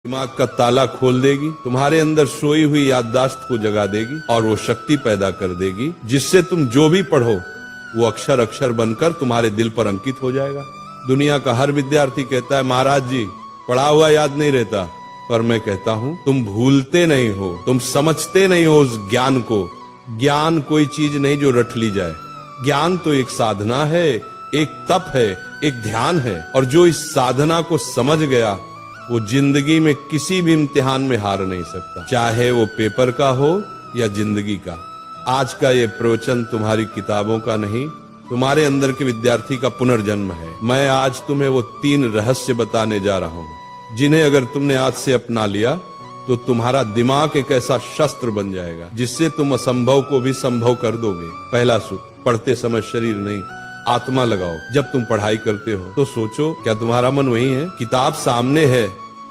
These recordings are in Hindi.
दिमाग का ताला खोल देगी, तुम्हारे अंदर सोई हुई याददाश्त को जगा देगी और वो शक्ति पैदा कर देगी जिससे तुम जो भी पढ़ो वो अक्षर अक्षर बनकर तुम्हारे दिल पर अंकित हो जाएगा। दुनिया का हर विद्यार्थी कहता है महाराज जी पढ़ा हुआ याद नहीं रहता, पर मैं कहता हूं तुम भूलते नहीं हो, तुम समझते नहीं हो उस ज्ञान को। ज्ञान कोई चीज नहीं जो रट ली जाए, ज्ञान तो एक साधना है, एक तप है, एक ध्यान है, और जो इस साधना को समझ गया वो जिंदगी में किसी भी इम्तिहान में हार नहीं सकता, चाहे वो पेपर का हो या जिंदगी का। आज का ये प्रवचन तुम्हारी किताबों का नहीं, तुम्हारे अंदर के विद्यार्थी का पुनर्जन्म है। मैं आज तुम्हें वो 3 रहस्य बताने जा रहा हूं जिन्हें अगर तुमने आज से अपना लिया तो तुम्हारा दिमाग एक ऐसा शस्त्र बन जाएगा जिससे तुम असंभव को भी संभव कर दोगे। पहला सूत्र, पढ़ते समय शरीर नहीं आत्मा लगाओ। जब तुम पढ़ाई करते हो तो सोचो क्या तुम्हारा मन वही है? किताब सामने है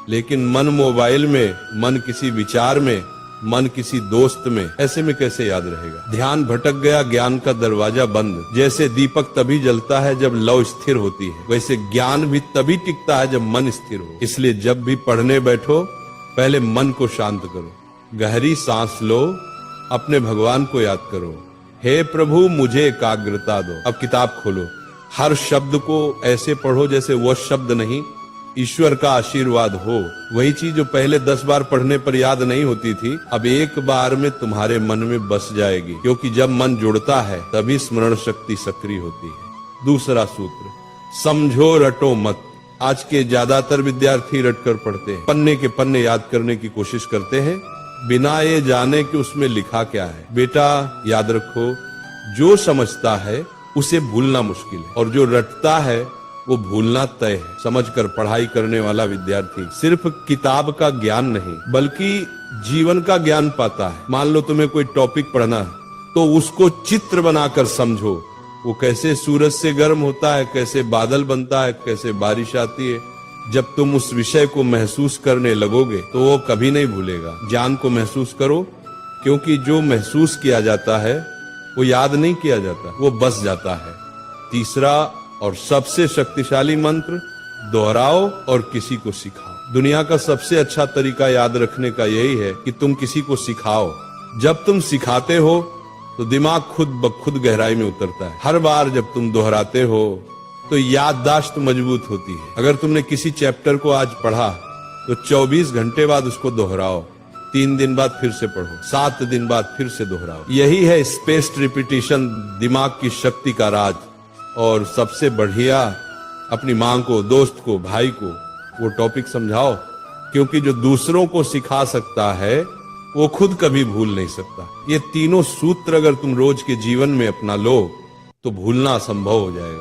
लेकिन मन मोबाइल में, मन किसी विचार में, मन किसी दोस्त में, ऐसे में कैसे याद रहेगा? ध्यान भटक गया, ज्ञान का दरवाजा बंद। जैसे दीपक तभी जलता है जब लौ स्थिर होती है, वैसे ज्ञान भी तभी टिकता है जब मन स्थिर हो। इसलिए जब भी पढ़ने बैठो पहले मन को शांत करो, गहरी सांस लो, अपने भगवान को याद करो, हे प्रभु मुझे एकाग्रता दो। अब किताब खोलो, हर शब्द को ऐसे पढ़ो जैसे वह शब्द नहीं, ईश्वर का आशीर्वाद हो। वही चीज जो पहले 10 बार पढ़ने पर याद नहीं होती थी, अब एक बार में तुम्हारे मन में बस जाएगी, क्योंकि जब मन जुड़ता है तभी स्मरण शक्ति सक्रिय होती है। दूसरा सूत्र, समझो रटो मत। आज के ज्यादातर विद्यार्थी रटकर पढ़ते हैं, पन्ने के पन्ने याद करने की कोशिश करते हैं बिना ये जाने कि उसमें लिखा क्या है। बेटा याद रखो, जो समझता है उसे भूलना मुश्किल है और जो रटता है वो भूलना तय है। समझकर पढ़ाई करने वाला विद्यार्थी सिर्फ किताब का ज्ञान नहीं बल्कि जीवन का ज्ञान पाता है। मान लो तुम्हें कोई टॉपिक पढ़ना है तो उसको चित्र बनाकर समझो, वो कैसे सूरज से गर्म होता है, कैसे बादल बनता है, कैसे बारिश आती है। जब तुम उस विषय को महसूस करने लगोगे तो वो कभी नहीं भूलेगा। ज्ञान को महसूस करो, क्योंकि जो महसूस किया जाता है वो याद नहीं किया जाता, वो बस जाता है। तीसरा और सबसे शक्तिशाली मंत्र, दोहराओ और किसी को सिखाओ। दुनिया का सबसे अच्छा तरीका याद रखने का यही है कि तुम किसी को सिखाओ। जब तुम सिखाते हो तो दिमाग खुद ब खुद गहराई में उतरता है। हर बार जब तुम दोहराते हो तो याददाश्त मजबूत होती है। अगर तुमने किसी चैप्टर को आज पढ़ा तो 24 घंटे बाद उसको दोहराओ, 3 दिन बाद फिर से पढ़ो, 7 दिन बाद फिर से दोहराओ। यही है स्पेस्ड रिपीटिशन, दिमाग की शक्ति का राज। और सबसे बढ़िया, अपनी माँ को, दोस्त को, भाई को वो टॉपिक समझाओ, क्योंकि जो दूसरों को सिखा सकता है वो खुद कभी भूल नहीं सकता। ये तीनों सूत्र अगर तुम रोज के जीवन में अपना लो तो भूलना असंभव हो जाएगा।